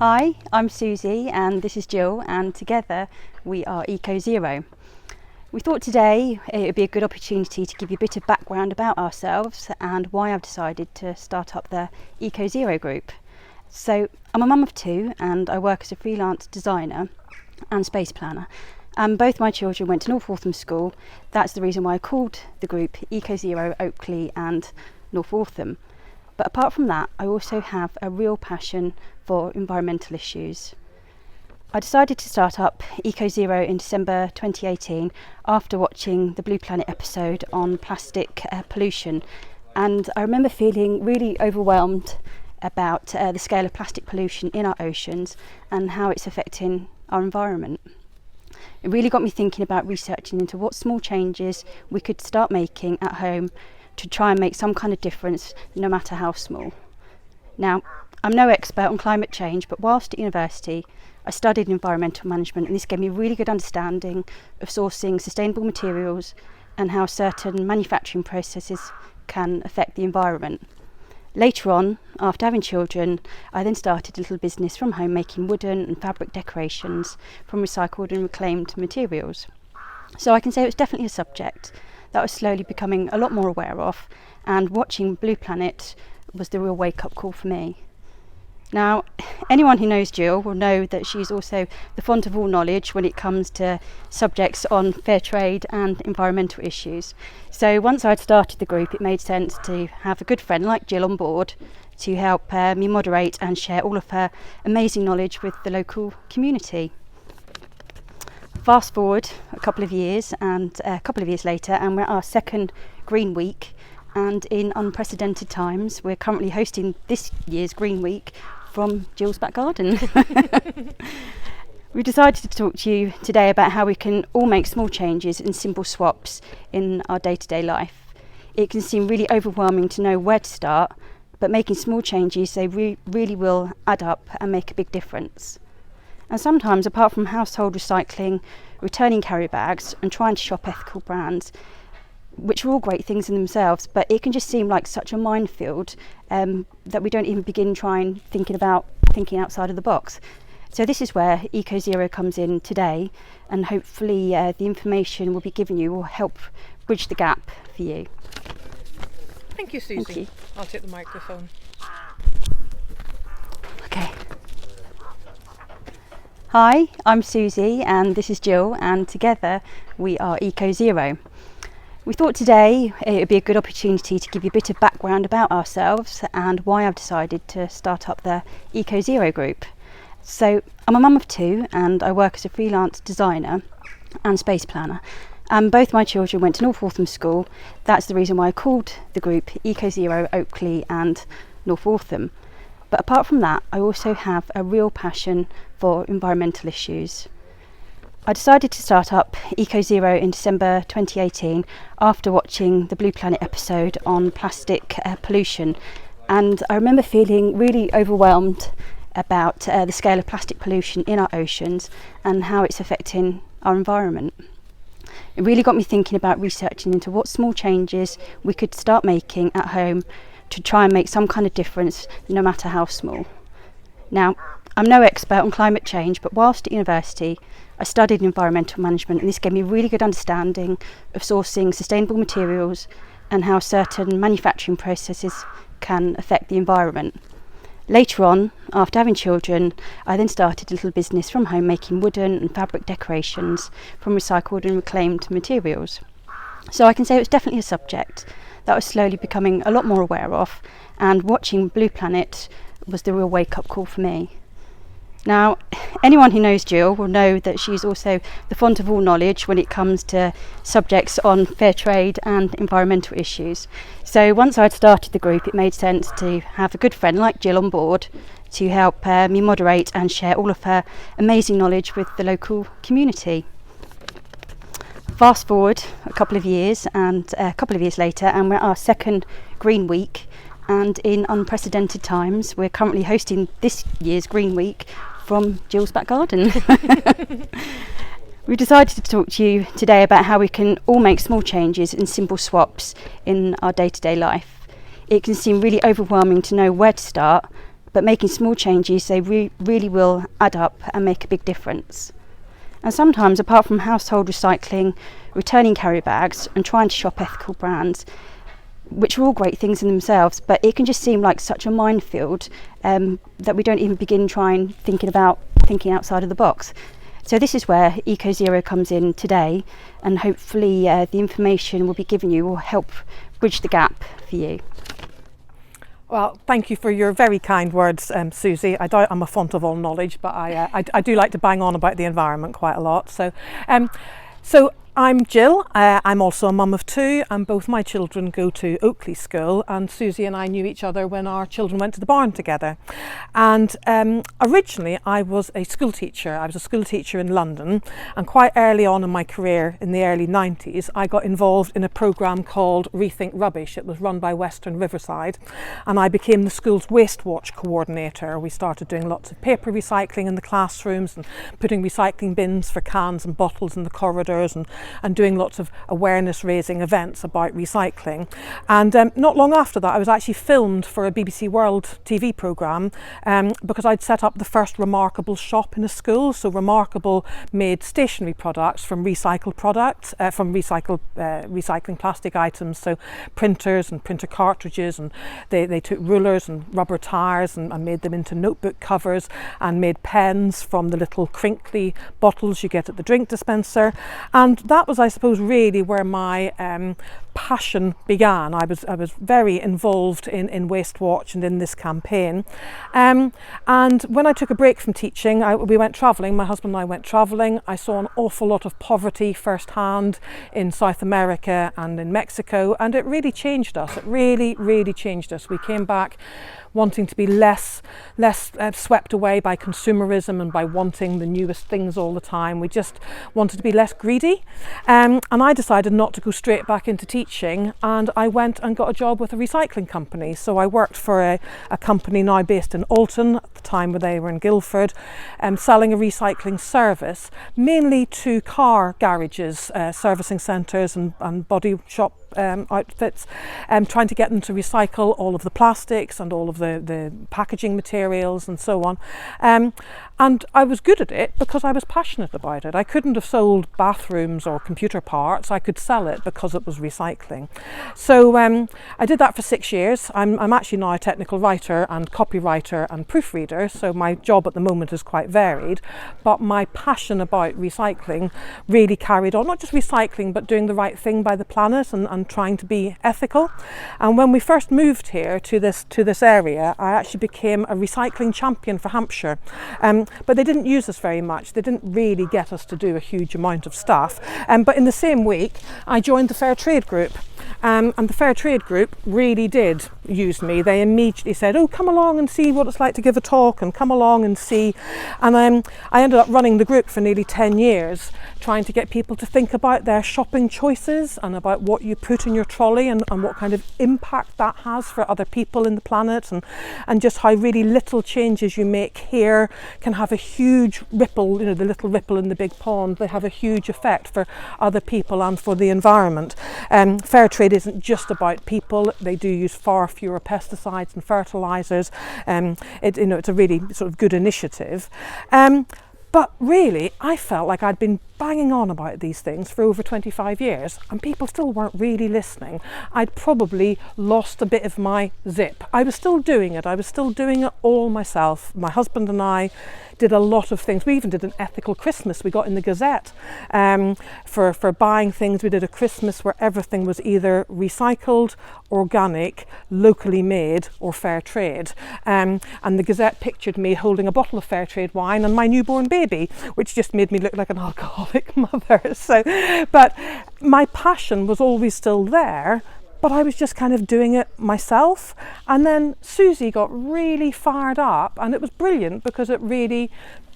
Hi, I'm Susie and this is Jill, and together we are Eco Zero. We thought today it would be a good opportunity to give you a bit of background about ourselves and why I've decided to start up the Eco Zero group. So I'm a mum of two and I work as a freelance designer and space planner. And both my children went to North Waltham School. That's the reason why I called the group Eco Zero Oakley and North Waltham. But apart from that, I also have a real passion for environmental issues. I decided to start up Eco Zero in December 2018 after watching the Blue Planet episode on plastic pollution, and I remember feeling really overwhelmed about the scale of plastic pollution in our oceans and how it's affecting our environment. It really got me thinking about researching into what small changes we could start making at home to try and make some kind of difference, no matter how small. Now, I'm no expert on climate change, but whilst at university, I studied environmental management, and this gave me a really good understanding of sourcing sustainable materials and how certain manufacturing processes can affect the environment. Later on, after having children, I then started a little business from home making wooden and fabric decorations from recycled and reclaimed materials. So I can say it was definitely a subject that I was slowly becoming a lot more aware of, and watching Blue Planet was the real wake-up call for me. Now, anyone who knows Jill will know that she's also the font of all knowledge when it comes to subjects on fair trade and environmental issues. So once I'd started the group, it made sense to have a good friend like Jill on board to help me moderate and share all of her amazing knowledge with the local community. Fast forward a couple of years, and a couple of years later, and we're at our second Green Week, and in unprecedented times we're currently hosting this year's Green Week from Jill's back garden. We decided to talk to you today about how we can all make small changes and simple swaps in our day-to-day life. It can seem really overwhelming to know where to start, but making small changes, they really will add up and make a big difference. And sometimes, apart from household recycling, returning carry bags and trying to shop ethical brands, which are all great things in themselves, but it can just seem like such a minefield that we don't even begin thinking outside of the box. So this is where Eco Zero comes in today, and hopefully the information we'll be giving you will help bridge the gap for you. Thank you, Susie. Thank you. I'll take the microphone. Okay. Hi, I'm Susie and this is Jill, and together we are Eco Zero. We thought today it would be a good opportunity to give you a bit of background about ourselves and why I've decided to start up the Eco Zero group. So I'm a mum of two and I work as a freelance designer and space planner. And both my children went to North Waltham School. That's the reason why I called the group Eco Zero Oakley and North Waltham. But apart from that, I also have a real passion for environmental issues. I decided to start up Eco Zero in December 2018 after watching the Blue Planet episode on plastic pollution, and I remember feeling really overwhelmed about the scale of plastic pollution in our oceans and how it's affecting our environment. It really got me thinking about researching into what small changes we could start making at home to try and make some kind of difference, no matter how small. Now, I'm no expert on climate change, but whilst at university, I studied environmental management, and this gave me a really good understanding of sourcing sustainable materials and how certain manufacturing processes can affect the environment. Later on, after having children, I then started a little business from home making wooden and fabric decorations from recycled and reclaimed materials. So I can say it was definitely a subject that I was slowly becoming a lot more aware of, and watching Blue Planet was the real wake-up call for me. Now, anyone who knows Jill will know that she's also the font of all knowledge when it comes to subjects on fair trade and environmental issues. So once I'd started the group, it made sense to have a good friend like Jill on board to help me moderate and share all of her amazing knowledge with the local community. Fast forward a couple of years, and a couple of years later, and we're at our second Green Week, and in unprecedented times we're currently hosting this year's Green Week from Jill's back garden. We decided to talk to you today about how we can all make small changes and simple swaps in our day-to-day life. It can seem really overwhelming to know where to start, but making small changes, they really will add up and make a big difference. And sometimes, apart from household recycling, returning carry bags and trying to shop ethical brands, which are all great things in themselves, but it can just seem like such a minefield that we don't even begin thinking outside of the box. So this is where EcoZero comes in today, and hopefully the information we'll be giving you will help bridge the gap for you. Well, thank you for your very kind words, Susie. I doubt I'm a font of all knowledge, but I do like to bang on about the environment quite a lot. So I'm Jill. I'm also a mum of two, and both my children go to Oakley School, and Susie and I knew each other when our children went to the barn together. And originally I was a school teacher. I was a school teacher in London, and quite early on in my career, in the early 90s, I got involved in a programme called Rethink Rubbish. It was run by Western Riverside, and I became the school's waste watch coordinator. We started doing lots of paper recycling in the classrooms and putting recycling bins for cans and bottles in the corridors, and doing lots of awareness raising events about recycling. And not long after that, I was actually filmed for a BBC World TV programme because I'd set up the first Remarkable shop in a school. So Remarkable made stationery products from recycled products, from recycling plastic items, so printers and printer cartridges, and they took rulers and rubber tires and made them into notebook covers, and made pens from the little crinkly bottles you get at the drink dispenser. And that was, I suppose, really where my passion began. I was very involved in Waste Watch and in this campaign. And when I took a break from teaching, we went travelling. My husband and I went travelling. I saw an awful lot of poverty firsthand in South America and in Mexico, and it really changed us. It really changed us. We came back wanting to be less swept away by consumerism and by wanting the newest things all the time. We just wanted to be less greedy. And I decided not to go straight back into teaching, and I went and got a job with a recycling company. So I worked for a company now based in Alton, at the time where they were in Guildford, selling a recycling service, mainly to car garages, servicing centres and body shop outfits, trying to get them to recycle all of the plastics and all of the packaging materials and so on. And I was good at it because I was passionate about it. I couldn't have sold bathrooms or computer parts. I could sell it because it was recycling. So I did that for 6 years. I'm actually now a technical writer and copywriter and proofreader, so my job at the moment is quite varied, but my passion about recycling really carried on, not just recycling, but doing the right thing by the planet and trying to be ethical. And when we first moved here to this area, I actually became a recycling champion for Hampshire. But they didn't use us very much. They didn't really get us to do a huge amount of stuff. But in the same week, I joined the Fair Trade group. And the Fair Trade group really did use me. They immediately said, oh, come along and see what it's like to give a talk, and come along and see. And I ended up running the group for nearly 10 years, trying to get people to think about their shopping choices and about what you put in your trolley and what kind of impact that has for other people in the planet, and just how really little changes you make here can have a huge ripple, the little ripple in the big pond. They have a huge effect for other people and for the environment. Fair Trade isn't just about people. They do use far fewer pesticides and fertilizers. It's a really sort of good initiative. But really, I felt like I'd been banging on about these things for over 25 years and people still weren't really listening. I'd probably lost a bit of my zip. I was still doing it. I was still doing it all myself. My husband and I did a lot of things. We even did an ethical Christmas. We got in the Gazette for buying things. We did a Christmas where everything was either recycled, organic, locally made or fair trade. And the Gazette pictured me holding a bottle of fair trade wine and my newborn baby, which just made me look like an alcoholic mother. But my passion was always still there, but I was just kind of doing it myself. And then Susie got really fired up, and it was brilliant because it really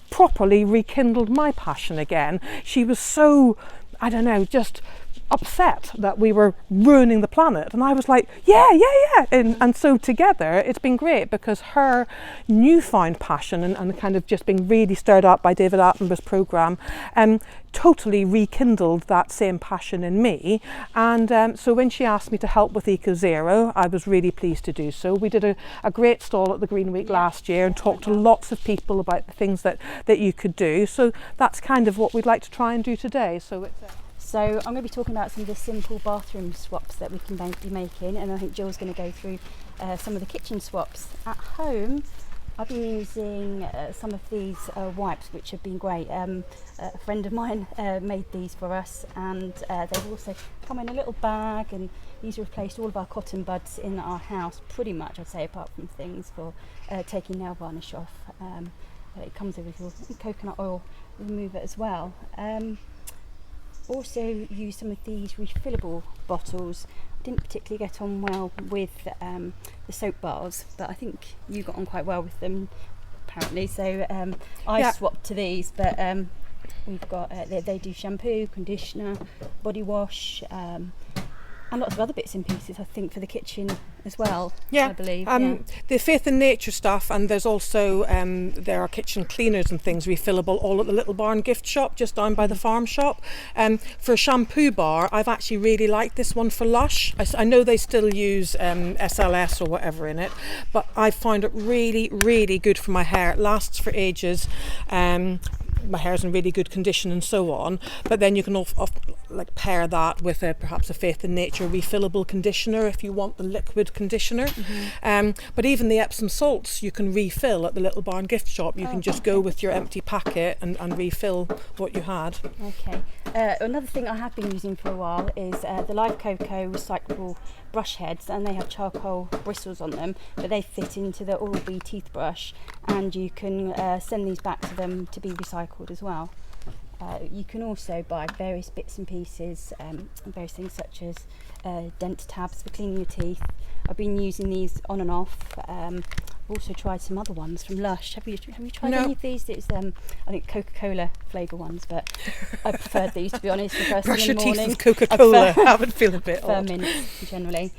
properly rekindled my passion again. She was so, I don't know, just upset that we were ruining the planet, and I was like, yeah, and so together it's been great, because her newfound passion and kind of just being really stirred up by David Attenborough's programme totally rekindled that same passion in me. And so when she asked me to help with Eco Zero, I was really pleased to do so. We did a great stall at the Green Week last year and talked to lots of people about the things that you could do. So that's kind of what we'd like to try and do today. So I'm going to be talking about some of the simple bathroom swaps that we can be making, and I think Jill's going to go through some of the kitchen swaps. At home, I've been using some of these wipes, which have been great. A friend of mine made these for us, and they've also come in a little bag, and these replaced all of our cotton buds in our house, pretty much, I'd say, apart from things for taking nail varnish off. It comes with a little coconut oil remover as well. Also use some of these refillable bottles. I didn't particularly get on well with the soap bars, but I think you got on quite well with them apparently, so I swapped to these, but we've got they do shampoo, conditioner, body wash, and lots of other bits and pieces, I think, for the kitchen as well. I believe. The Faith in Nature stuff, and there's also there are kitchen cleaners and things refillable all at the Little Barn gift shop just down by the farm shop. For a shampoo bar, I've actually really liked this one for Lush. I know they still use SLS or whatever in it, but I find it really, really good for my hair. It lasts for ages. My hair's in really good condition and so on, but then you can like pair that with perhaps a Faith in Nature refillable conditioner if you want the liquid conditioner. But even the Epsom salts you can refill at the Little Barn gift shop. You can just go with your empty packet and refill what you had. Okay. Another thing I have been using for a while is the Live Cocoa recyclable brush heads, and they have charcoal bristles on them, but they fit into the Oral-B teeth brush, and you can send these back to them to be recycled as well. You can also buy various bits and pieces, various things such as dent tabs for cleaning your teeth. I've been using these on and off. I've also tried some other ones from Lush. Have you tried any of these? It's I think Coca-Cola flavour ones, but I preferred these, to be honest. The first Brush thing in your the morning. teeth with Coca-Cola. I would feel a bit odd. Mints generally.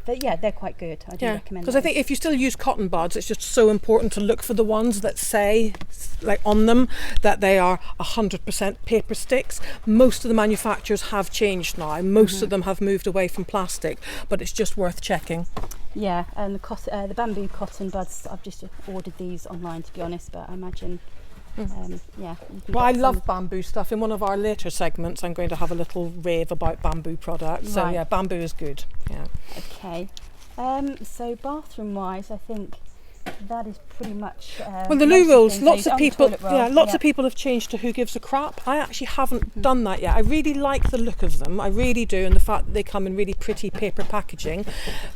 But yeah, they're quite good. I do recommend because I think if you still use cotton buds, it's just so important to look for the ones that say, like on them, that they are 100% paper sticks. Most of the manufacturers have changed now. Most of them have moved away from plastic, but it's just worth checking. Yeah, and the bamboo cotton buds, I've just ordered these online, to be honest, but I imagine well, I love bamboo stuff. In one of our later segments I'm going to have a little rave about bamboo products, so yeah, bamboo is good. Okay, so bathroom wise, I think that is pretty much well, the loo rolls, lots of people of people have changed to Who Gives a Crap. I actually haven't done that yet. I really like the look of them, I really do, and the fact that they come in really pretty paper packaging,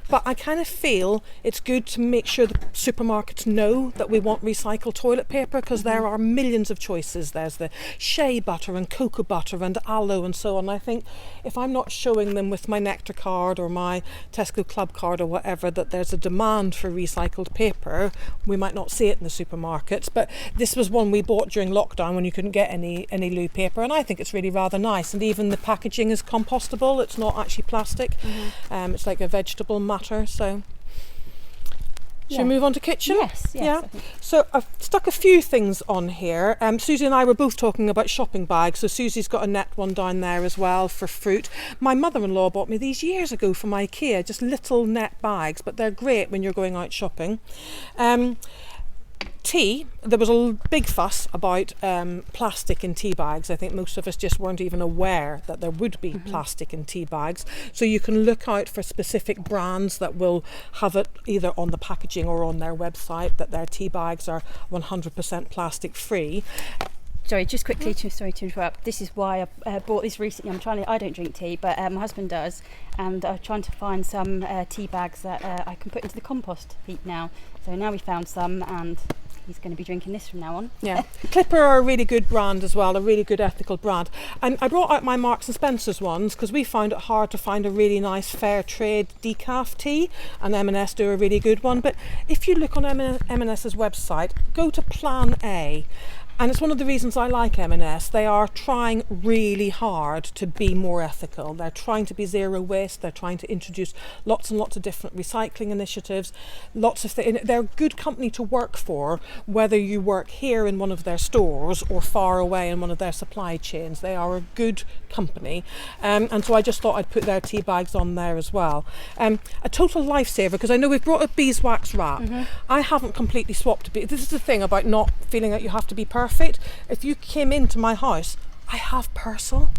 but I kind of feel it's good to make sure the supermarkets know that we want recycled toilet paper, because there are millions of choices. There's the shea butter and cocoa butter and aloe and so on. I think if I'm not showing them with my Nectar card or my Tesco Club card or whatever that there's a demand for recycled paper, we might not see it in the supermarkets. But this was one we bought during lockdown when you couldn't get any loo paper, and I think it's really rather nice. And even the packaging is compostable. It's not actually plastic. It's like a vegetable matter. So should we move on to kitchen? Yes. Yeah. So I've stuck a few things on here. Susie and I were both talking about shopping bags. So Susie's got a net one down there as well for fruit. My mother-in-law bought me these years ago from IKEA, just little net bags, but they're great when you're going out shopping. Tea, there was a big fuss about plastic in tea bags. I think most of us just weren't even aware that there would be plastic in tea bags. So you can look out for specific brands that will have it either on the packaging or on their website that their tea bags are 100% plastic free. Sorry, just quickly, sorry to interrupt. This is why I bought this recently. I don't drink tea, but my husband does, and I'm trying to find some tea bags that I can put into the compost heap now. So now we found some, and he's going to be drinking this from now on. Yeah, Clipper are a really good brand as well, a really good ethical brand. And I brought out my Marks and Spencer's ones because we found it hard to find a really nice fair trade decaf tea, and M&S do a really good one. But if you look on M&S's website, go to Plan A, And it's one of the reasons I like M&S. They are trying really hard to be more ethical. They're trying to be zero waste. They're trying to introduce lots and lots of different recycling initiatives. Lots of things. They're a good company to work for, whether you work here in one of their stores or far away in one of their supply chains. They are a good company. And so I just thought I'd put their tea bags on there as well. A total lifesaver, because I know we've brought a beeswax wrap. I haven't completely swapped it. This is the thing about not feeling that you have to be perfect. If you came into my house, I have Persil,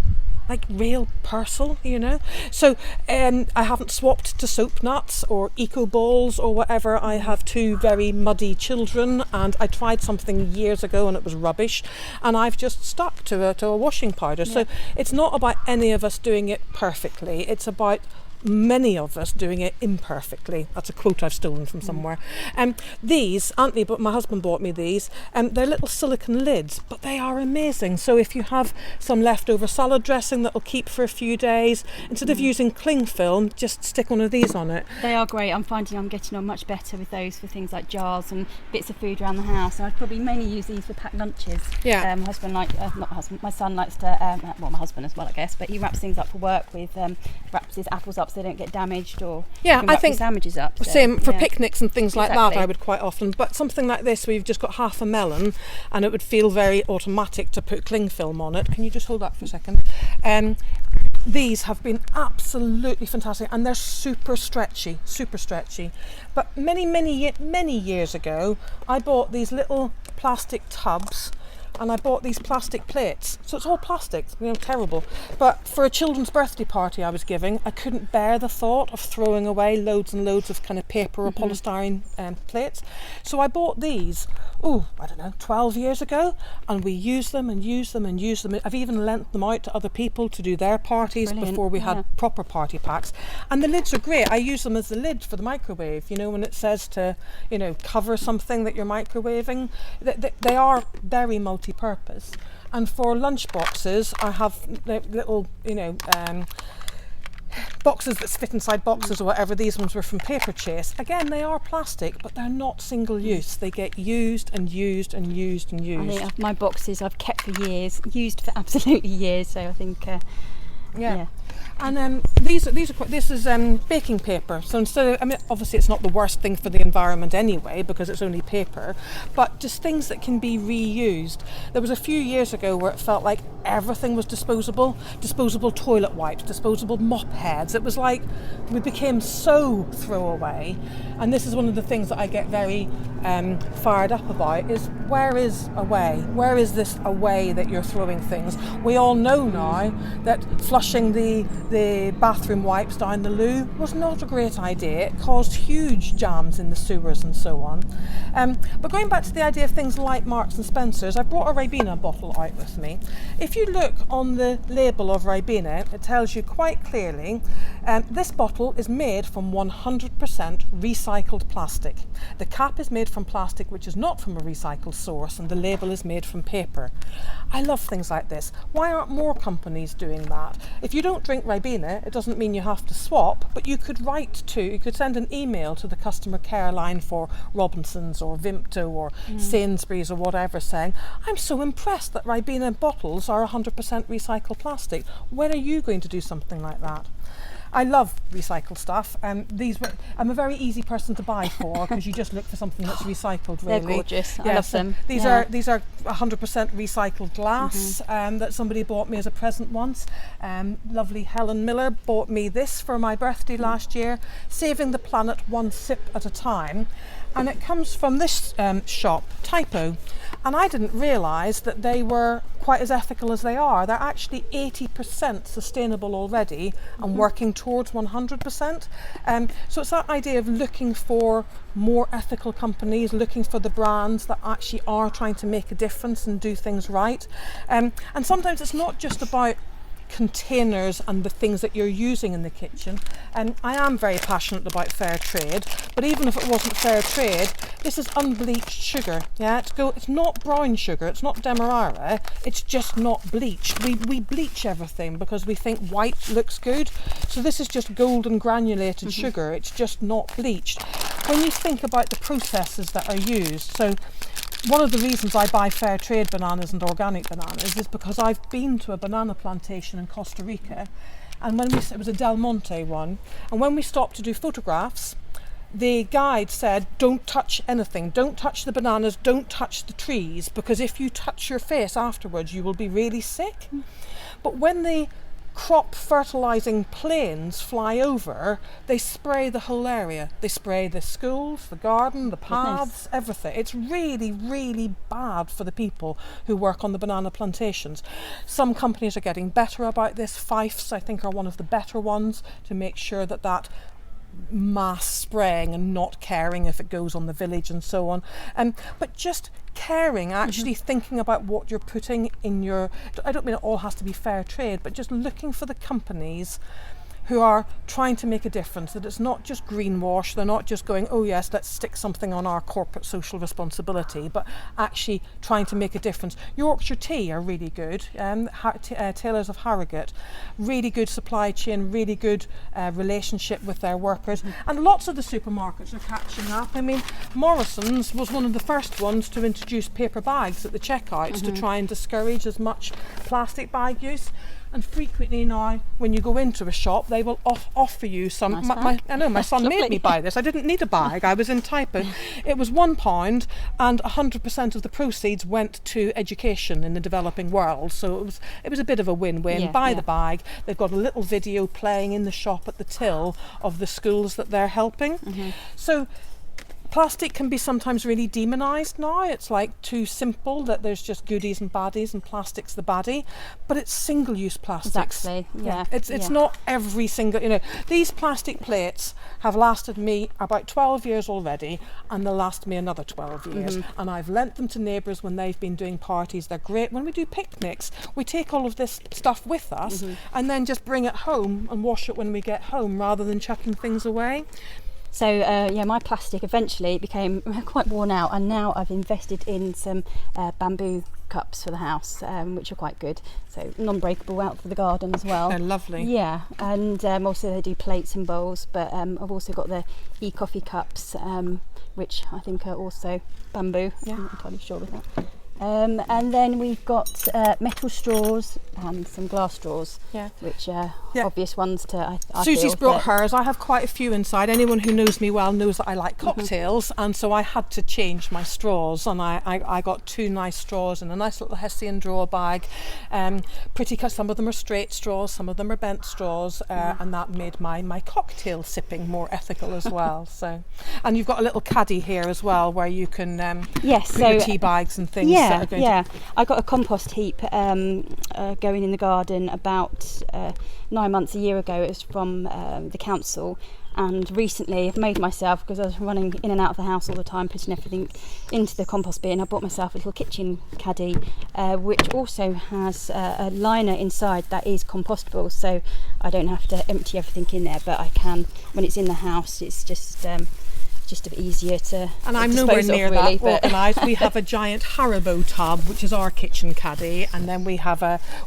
like real Persil, you know. So I haven't swapped to soap nuts or eco balls or whatever. I have 2 very muddy children, and I tried something years ago and it was rubbish, and I've just stuck to a washing powder. So it's not about any of us doing it perfectly. It's about many of us doing it imperfectly. That's a quote I've stolen from somewhere. These, Anthony, but my husband bought me these. They're little silicone lids, but they are amazing. So if you have some leftover salad dressing that'll keep for a few days, instead of using cling film, just stick one of these on it. They are great. I'm finding I'm getting on much better with those for things like jars and bits of food around the house. And I'd probably mainly use these for packed lunches. Yeah. My husband my son likes to, well, my husband as well, I guess, but he wraps things up for work with, wraps his apples up so they don't get damaged, or I think sandwiches up. So, same for picnics and things like exactly. that. I would quite often, but something like this where you've just got half a melon, and it would feel very automatic to put cling film on it. Can you just hold that for a second? These have been absolutely fantastic, and they're super stretchy. But many years ago, I bought these little plastic tubs, and I bought these plastic plates. So it's all plastic, terrible. But for a children's birthday party I was giving, I couldn't bear the thought of throwing away loads and loads of kind of paper or polystyrene plates. So I bought these, 12 years ago, and we used them. I've even lent them out to other people to do their parties. Brilliant. Before we had proper party packs. And the lids are great. I use them as the lid for the microwave, when it says to, cover something that you're microwaving. They are very multi-purpose. And for lunch boxes, I have little, boxes that fit inside boxes or whatever. These ones were from Paper Chase. Again, they are plastic, but they're not single use. They get used and used and used and used. I think my boxes I've kept for years, used for absolutely years. So I think, yeah. And this is baking paper. So instead of, obviously it's not the worst thing for the environment anyway, because it's only paper, but just things that can be reused. There was a few years ago where it felt like everything was disposable toilet wipes, disposable mop heads. It was like we became so throwaway. And this is one of the things that I get very fired up about, is where is a way? Where is this a way that you're throwing things? We all know now that flushing the bathroom wipes down the loo was not a great idea. It caused huge jams in the sewers and so on. But going back to the idea of things like Marks and Spencer's, I brought a Ribena bottle out with me. If you look on the label of Ribena, it tells you quite clearly this bottle is made from 100% recycled plastic. The cap is made from plastic which is not from a recycled source, and the label is made from paper. I love things like this. Why aren't more companies doing that? If you don't drink Ribena, it doesn't mean you have to swap, but you could send an email to the customer care line for Robinsons or Vimto or Sainsbury's or whatever, saying, I'm so impressed that Ribena bottles are 100% recycled plastic. When are you going to do something like that? I love recycled stuff. I'm a very easy person to buy for, because you just look for something that's recycled. Really, they're gorgeous. I love them. These are 100% recycled glass that somebody bought me as a present once. Lovely Helen Miller bought me this for my birthday last year, saving the planet one sip at a time. And it comes from this shop, Typo. And I didn't realise that they were quite as ethical as they are. They're actually 80% sustainable already and working towards 100%. So it's that idea of looking for more ethical companies, looking for the brands that actually are trying to make a difference and do things right. And sometimes it's not just about containers and the things that you're using in the kitchen. And I am very passionate about fair trade, but even if it wasn't fair trade, this is unbleached sugar. It's not brown sugar, it's not demerara, it's just not bleached. We bleach everything because we think white looks good. So this is just golden granulated sugar, it's just not bleached. When you think about the processes that are used, so one of the reasons I buy fair trade bananas and organic bananas is because I've been to a banana plantation in Costa Rica, and it was a Del Monte one, and when we stopped to do photographs, the guide said, don't touch anything, don't touch the bananas, don't touch the trees, because if you touch your face afterwards you will be really sick. But when the crop fertilizing planes fly over, they spray the whole area. They spray the schools, the garden, the paths, everything. It's really, really bad for the people who work on the banana plantations. Some companies are getting better about this. Fifes, I think, are one of the better ones to make sure that mass spraying and not caring if it goes on the village and so on. But just caring, actually thinking about what you're putting in your, I don't mean it all has to be fair trade, but just looking for the companies who are trying to make a difference, that it's not just greenwash, they're not just going, oh yes, let's stick something on our corporate social responsibility, but actually trying to make a difference. Yorkshire Tea are really good, Taylors of Harrogate, really good supply chain, really good relationship with their workers, and lots of the supermarkets are catching up. I mean, Morrison's was one of the first ones to introduce paper bags at the checkouts to try and discourage as much plastic bag use. And frequently now, when you go into a shop, they will offer you some. Nice I know my son made me buy this. I didn't need a bag. I was in Typen. It was £1, and 100% of the proceeds went to education in the developing world. So it was a bit of a win-win. Buy the bag. They've got a little video playing in the shop at the till of the schools that they're helping. So plastic can be sometimes really demonised now. It's like too simple, that there's just goodies and baddies and plastic's the baddie, but it's single-use plastics. Exactly, yeah. It's not every single, these plastic plates have lasted me about 12 years already, and they'll last me another 12 years. And I've lent them to neighbours when they've been doing parties. They're great. When we do picnics, we take all of this stuff with us and then just bring it home and wash it when we get home, rather than chucking things away. So my plastic eventually became quite worn out, and now I've invested in some bamboo cups for the house, which are quite good. So non-breakable, out for the garden as well. They're lovely. Yeah, and also they do plates and bowls, but I've also got the e-coffee cups, which I think are also bamboo. I'm not entirely sure with that. And then we've got metal straws and some glass straws, which are obvious ones to. I Susie's feel, brought hers. I have quite a few inside. Anyone who knows me well knows that I like cocktails, and so I had to change my straws, and I got 2 nice straws in a nice little Hessian drawer bag. Pretty cut. Some of them are straight straws, some of them are bent straws, and that made my cocktail sipping more ethical as well. So, and you've got a little caddy here as well, where you can put your tea bags and things. I got a compost heap going in the garden about 9 months, a year ago. It was from the council, and recently I've made myself, because I was running in and out of the house all the time putting everything into the compost bin, I bought myself a little kitchen caddy, which also has a liner inside that is compostable, so I don't have to empty everything in there, but I can, when it's in the house, it's just a bit easier to and I'm nowhere near really, that organised. We have a giant Haribo tub, which is our kitchen caddy, and then we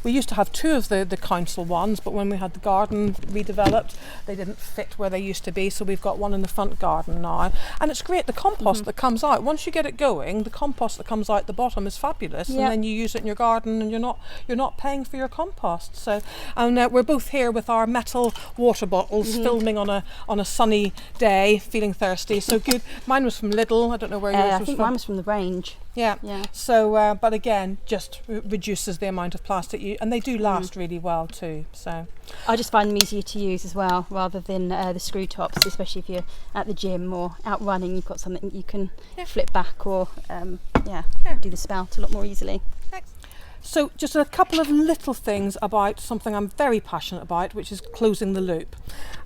used to have 2 of the council ones, but when we had the garden redeveloped, they didn't fit where they used to be, so we've got one in the front garden now, and it's great. The compost that comes out, once you get it going, the compost that comes out the bottom is fabulous, and then you use it in your garden, and you're not paying for your compost. So, and we're both here with our metal water bottles, filming on a sunny day, feeling thirsty. So good. Mine was from Lidl. I don't know where yours was from. I think mine was from the range. Yeah. So, but again, just reduces the amount of plastic and they do last really well too. So I just find them easier to use as well, rather than the screw tops, especially if you're at the gym or out running. You've got something you can flip back or do the spout a lot more easily. So just a couple of little things about something I'm very passionate about, which is closing the loop.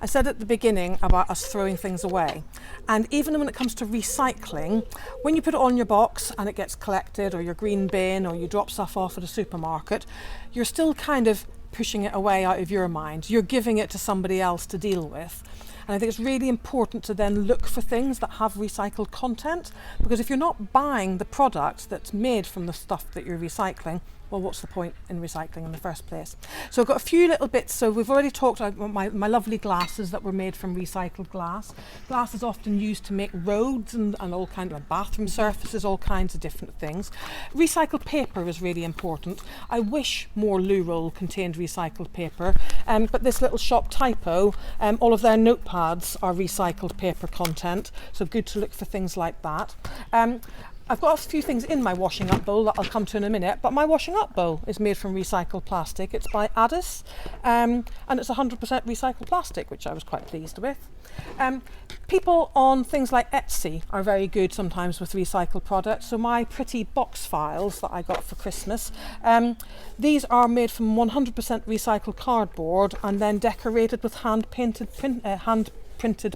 I said at the beginning about us throwing things away. And even when it comes to recycling, when you put it on your box and it gets collected, or your green bin, or you drop stuff off at a supermarket, you're still kind of pushing it away out of your mind. You're giving it to somebody else to deal with. And I think it's really important to then look for things that have recycled content, because if you're not buying the product that's made from the stuff that you're recycling, well, what's the point in recycling in the first place? So I've got a few little bits. So we've already talked about my lovely glasses that were made from recycled glass. Glass is often used to make roads and all kinds of bathroom surfaces, all kinds of different things. Recycled paper is really important. I wish more loo roll contained recycled paper, but this little shop Typo, all of their notepads are recycled paper content, so good to look for things like that. I've got a few things in my washing up bowl that I'll come to in a minute, but my washing up bowl is made from recycled plastic. It's by Addis, and it's 100% recycled plastic, which I was quite pleased with. People on things like Etsy are very good sometimes with recycled products. So my pretty box files that I got for Christmas, these are made from 100% recycled cardboard and then decorated with hand-printed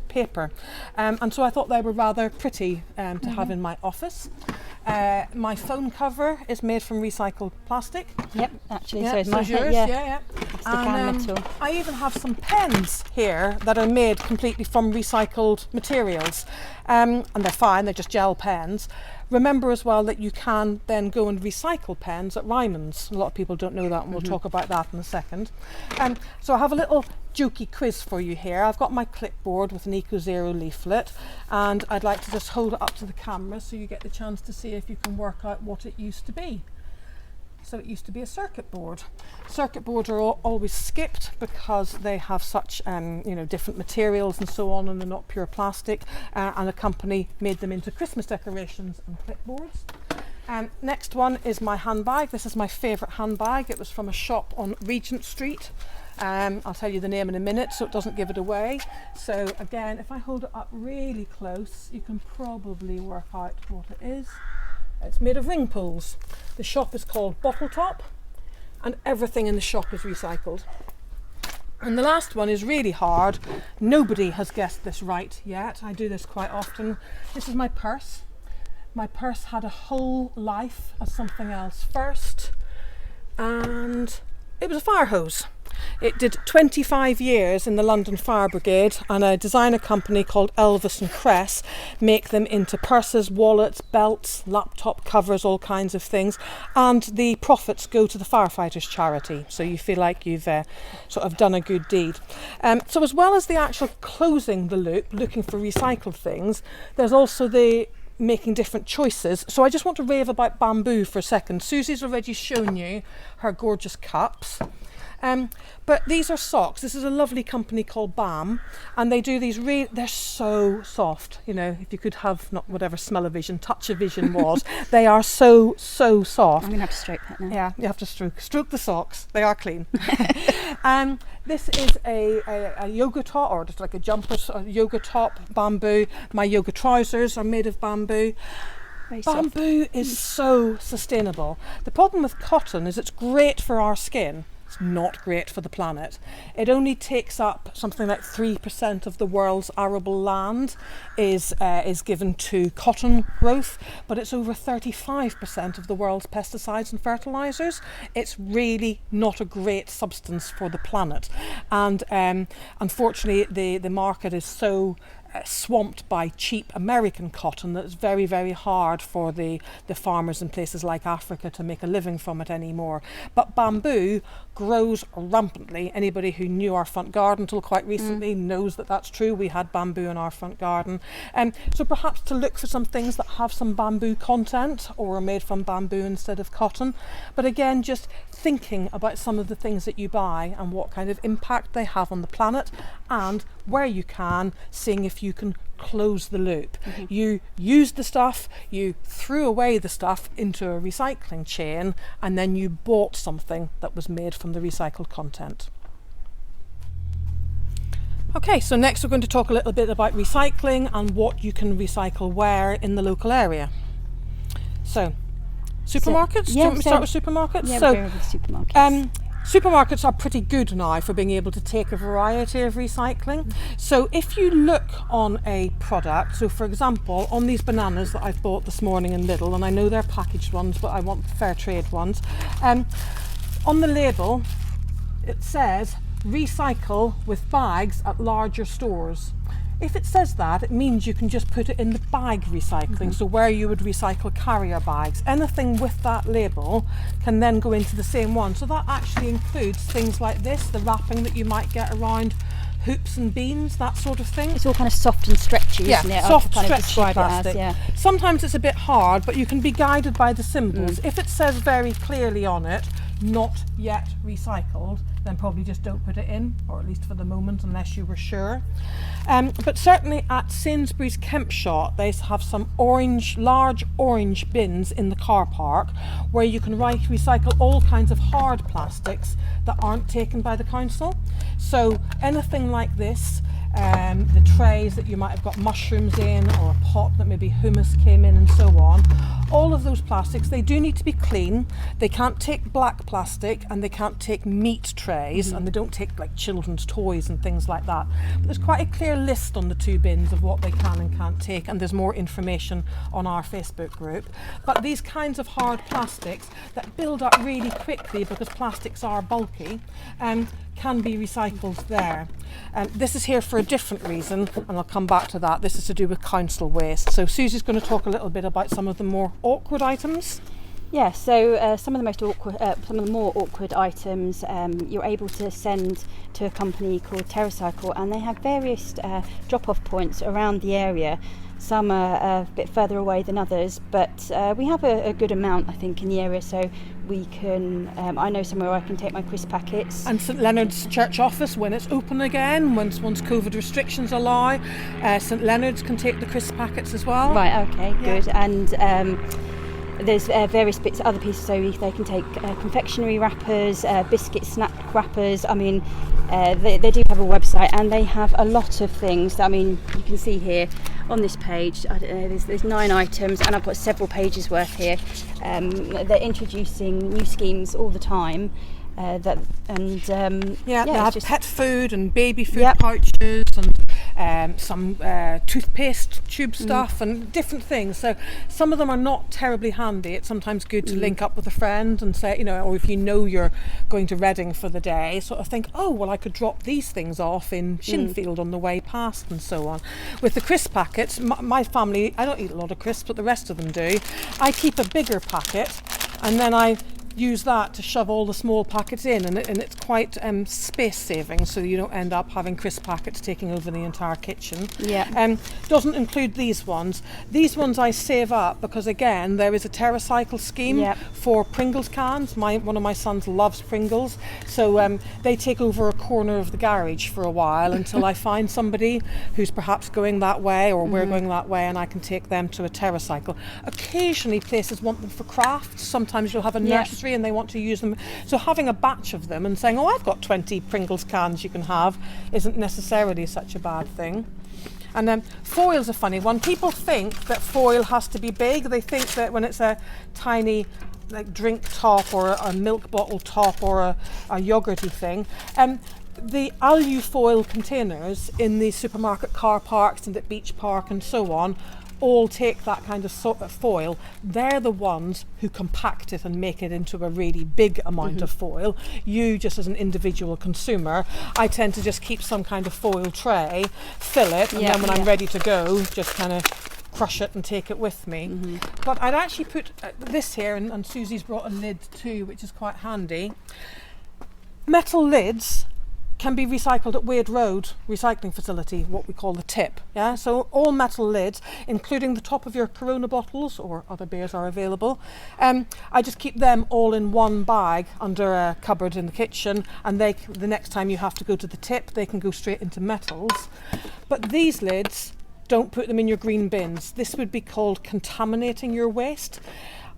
paper, and so I thought they were rather pretty to have in my office. My phone cover is made from recycled plastic. Yep, actually, Yeah, so is so my is yours. Yeah. It's the can metal. I even have some pens here that are made completely from recycled materials, and they're fine, they're just gel pens. Remember as well that you can then go and recycle pens at Ryman's. A lot of people don't know that, and we'll talk about that in a second. So I have a little jokey quiz for you here. I've got my clipboard with an EcoZero leaflet, and I'd like to just hold it up to the camera so you get the chance to see if you can work out what it used to be. So it used to be a circuit board. Circuit boards are always skipped because they have such different materials and so on, and they're not pure plastic, and a company made them into Christmas decorations and clipboards. Next one is my handbag. This is my favourite handbag. It was from a shop on Regent Street. I'll tell you the name in a minute so it doesn't give it away. So again, if I hold it up really close, you can probably work out what it is. It's made of ring pulls. The shop is called Bottle Top, and everything in the shop is recycled. And the last one is really hard. Nobody has guessed this right yet. I do this quite often. This is my purse. My purse had a whole life as something else first, and it was a fire hose. It did 25 years in the London Fire Brigade, and a designer company called Elvis and Cress make them into purses, wallets, belts, laptop covers, all kinds of things, and the profits go to the firefighters charity, so you feel like you've sort of done a good deed. So as well as the actual closing the loop, looking for recycled things, there's also the making different choices. So I just want to rave about bamboo for a second. Susie's already shown you her gorgeous cups. But these are socks. This is a lovely company called BAM, and they do these they're so soft. You know, if you could have not whatever smell-o-vision, touch-o-vision was, they are so soft. I'm going to have to stroke that now. Yeah, you have to stroke the socks. They are clean. This is a yoga top, or just like a jumper, yoga top, bamboo. My yoga trousers are made of bamboo. Bamboo is so sustainable. The problem with cotton is it's great for our skin. It's not great for the planet. It only takes up something like 3% of the world's arable land is given to cotton growth, but it's over 35% of the world's pesticides and fertilizers. It's really not a great substance for the planet, and unfortunately the market is so swamped by cheap American cotton that it's very, very hard for the farmers in places like Africa to make a living from it anymore. But bamboo grows rampantly. Anybody who knew our front garden till quite recently knows that that's true. We had bamboo in our front garden. So perhaps to look for some things that have some bamboo content or are made from bamboo instead of cotton. But again, just thinking about some of the things that you buy and what kind of impact they have on the planet, and where you can, seeing if you can close the loop. You used the stuff, you threw away the stuff into a recycling chain, and then you bought something that was made from the recycled content. Okay, so next we're going to talk a little bit about recycling and what you can recycle where in the local area. So, supermarkets? Do you want me to start with supermarkets? Yeah, so, we're going with supermarkets. Supermarkets are pretty good now for being able to take a variety of recycling. So if you look on a product, so for example, on these bananas that I've bought this morning in Lidl, and I know they're packaged ones, but I want fair trade ones, on the label it says recycle with bags at larger stores. if it says that, it means you can just put it in the bag recycling. So where you would recycle carrier bags, anything with that label can then go into the same one. So that actually includes things like this, the wrapping that you might get around hoops and beans, that sort of thing. It's all kind of soft and stretchy, isn't it? Soft, kind of stretchy describe plastic. it as, yeah. Sometimes it's a bit hard, but you can be guided by the symbols. If it says very clearly on it, not yet recycled, then probably just don't put it in, or at least for the moment, unless you were sure. But certainly at Sainsbury's Kempshot, they have some large orange bins in the car park where you can recycle all kinds of hard plastics that aren't taken by the council. So anything like this, the trays that you might have got mushrooms in, or a pot that maybe hummus came in and so on, all of those plastics, they do need to be clean. They can't take black plastic, and they can't take meat trays, and they don't take like children's toys and things like that. But there's quite a clear list on the 2 bins of what they can and can't take, and there's more information on our Facebook group. But these kinds of hard plastics that build up really quickly because plastics are bulky, can be recycled there. This is here for a different reason, and I'll come back to that. This is to do with council waste. So Susie's going to talk a little bit about some of the more awkward items. Yeah, so some of the more awkward items you're able to send to a company called TerraCycle, and they have various drop-off points around the area. Some are a bit further away than others, but we have a good amount, I think, in the area, so we can, I know somewhere where I can take my crisp packets. And St Leonard's Church Office, when it's open again, once COVID restrictions allow, St Leonard's can take the crisp packets as well. Right, okay, good. And there's various other pieces, so they can take confectionery wrappers, biscuit snack wrappers. I mean, they do have a website, and they have a lot of things. I mean, you can see here on this page, I don't know, there's 9 items, and I've got several pages worth here. They're introducing new schemes all the time. They have pet food and baby food pouches, and some toothpaste tube stuff and different things. So some of them are not terribly handy. It's sometimes good to link up with a friend and say, or if you know you're going to Reading for the day, sort of think, oh, well, I could drop these things off in Shinfield on the way past, and so on. With the crisp packets, my family, I don't eat a lot of crisps, but the rest of them do. I keep a bigger packet, and then I use that to shove all the small packets in, and it's quite space saving, so you don't end up having crisp packets taking over the entire kitchen. Doesn't include these ones. These ones I save up because, again, there is a TerraCycle scheme for Pringles cans. One of my sons loves Pringles, so they take over a corner of the garage for a while until I find somebody who's perhaps going that way, or we're going that way, and I can take them to a TerraCycle. Occasionally places want them for crafts. Sometimes you'll have a nursery and they want to use them, so having a batch of them and saying, oh, I've got 20 Pringles cans you can have, isn't necessarily such a bad thing. And then foil's a funny one. People think that foil has to be big. They think that when it's a tiny like drink top or a milk bottle top or a yogurty thing, the alu foil containers in the supermarket car parks and at Beach Park and so on all take that kind of foil. They're the ones who compact it and make it into a really big amount of foil. You, just as an individual consumer, I tend to just keep some kind of foil tray, fill it, and then when I'm ready to go, just kind of crush it and take it with me. But I'd actually put this here, and Susie's brought a lid too, which is quite handy. Metal lids can be recycled at Wade Road recycling facility, what we call the tip. So all metal lids, including the top of your Corona bottles, or other beers are available. I just keep them all in one bag under a cupboard in the kitchen, and the next time you have to go to the tip, they can go straight into metals. But these lids, don't put them in your green bins. This would be called contaminating your waste.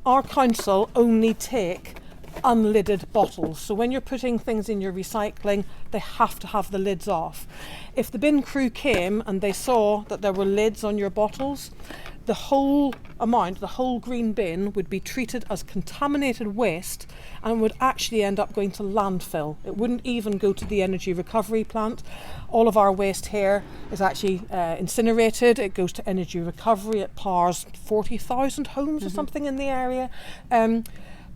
Our council only take unlidded bottles, so when you're putting things in your recycling, they have to have the lids off. If the bin crew came and they saw that there were lids on your bottles, the whole green bin would be treated as contaminated waste and would actually end up going to landfill. It wouldn't even go to the energy recovery plant. All of our waste here is actually incinerated. It goes to energy recovery. It powers 40,000 homes or something in the area.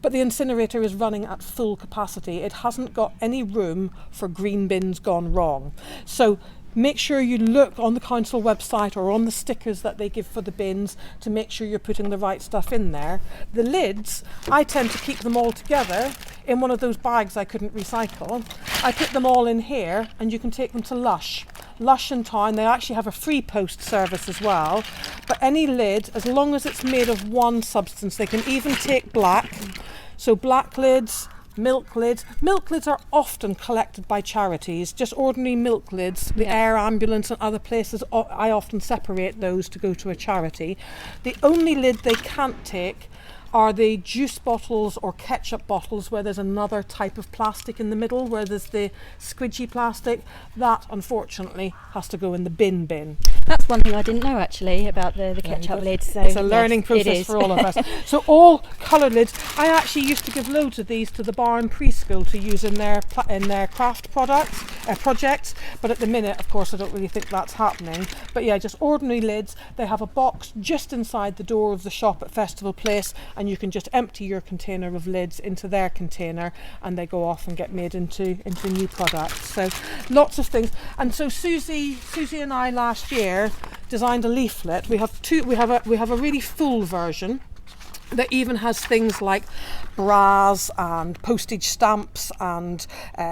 But the incinerator is running at full capacity. It hasn't got any room for green bins gone wrong. So make sure you look on the council website or on the stickers that they give for the bins to make sure you're putting the right stuff in there. The lids, I tend to keep them all together in one of those bags I couldn't recycle. I put them all in here, and you can take them to Lush in town. They actually have a free post service as well. But any lid, as long as it's made of one substance, they can even take black. So black lids, milk lids. Milk lids are often collected by charities, just ordinary milk lids. The Air Ambulance and other places, I often separate those to go to a charity. The only lid they can't take are the juice bottles or ketchup bottles where there's another type of plastic in the middle, where there's the squidgy plastic. That, unfortunately, has to go in the bin. That's one thing I didn't know actually about the ketchup lids. So it's a learning process for all of us. So all colour lids. I actually used to give loads of these to the bar and preschool to use in their craft projects. But at the minute, of course, I don't really think that's happening. But yeah, just ordinary lids. They have a box just inside the door of the shop at Festival Place, and you can just empty your container of lids into their container, and they go off and get made into new products. So lots of things. And so Susie and I last year designed a leaflet. We have a really full version that even has things like bras and postage stamps and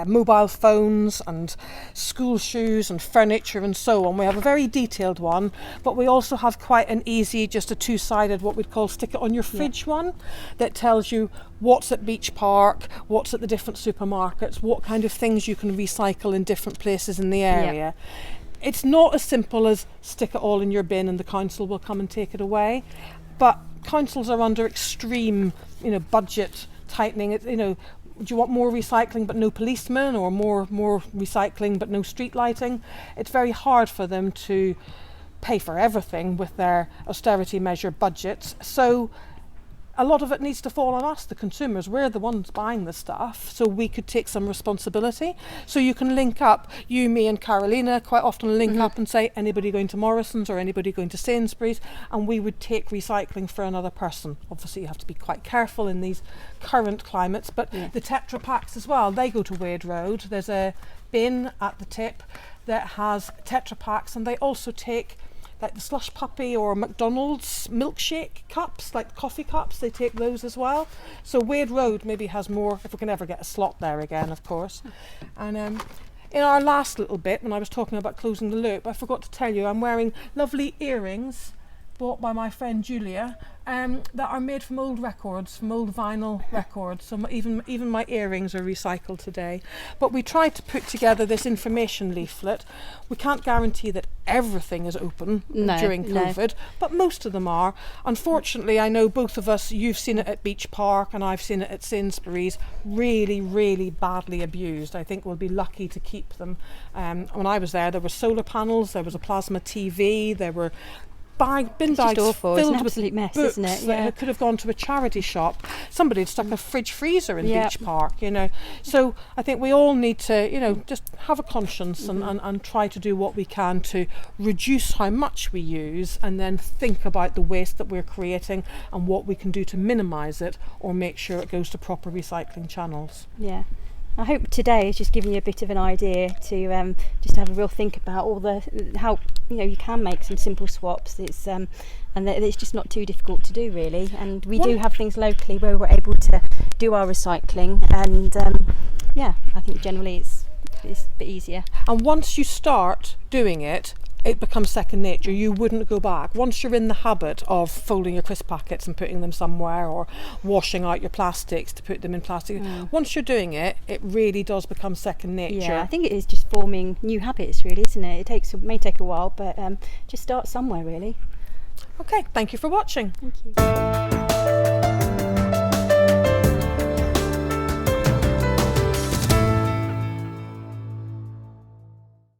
mobile phones and school shoes and furniture and so on. We have a very detailed one, but we also have quite an easy, just a two-sided, what we'd call stick it on your fridge one, that tells you what's at Beach Park, what's at the different supermarkets, what kind of things you can recycle in different places in the area. It's not as simple as stick it all in your bin and the council will come and take it away, but councils are under extreme, budget tightening. Do you want more recycling but no policemen, or more recycling but no street lighting? It's very hard for them to pay for everything with their austerity measure budgets. So a lot of it needs to fall on us, the consumers. We're the ones buying the stuff, so we could take some responsibility. So you can link up, you, me and Carolina quite often link up and say, anybody going to Morrison's or anybody going to Sainsbury's, and we would take recycling for another person. Obviously you have to be quite careful in these current climates, but the Tetra Packs as well, they go to Wade Road. There's a bin at the tip that has Tetra Packs, and they also take like the Slush Puppy or McDonald's milkshake cups, like coffee cups, they take those as well. So Wade Road maybe has more, if we can ever get a slot there again, of course. And in our last little bit, when I was talking about closing the loop, I forgot to tell you I'm wearing lovely earrings bought by my friend Julia, that are made from old records, from old vinyl records. So even my earrings are recycled today. But we tried to put together this information leaflet. We can't guarantee that everything is open during COVID, but most of them are. Unfortunately, I know both of us, you've seen it at Beach Park and I've seen it at Sainsbury's, really, really badly abused. I think we'll be lucky to keep them. When I was there were solar panels, there was a plasma TV, there were bin bags awful. filled it's an with absolute mess, books isn't it? that could have gone to a charity shop. Somebody had stuck a fridge freezer in Beach Park, So I think we all need to, just have a conscience and try to do what we can to reduce how much we use, and then think about the waste that we're creating and what we can do to minimise it or make sure it goes to proper recycling channels. Yeah. I hope today has just given you a bit of an idea to just have a real think about all how you can make some simple swaps. It's and that it's just not too difficult to do really. And we do have things locally where we're able to do our recycling, and I think generally it's a bit easier. And once you start doing it, it becomes second nature. You wouldn't go back. Once you're in the habit of folding your crisp packets and putting them somewhere, or washing out your plastics to put them in plastic, once you're doing it, it really does become second nature. Yeah, I think it is just forming new habits really, isn't it? It may take a while, but just start somewhere really. Okay, thank you for watching. Thank you.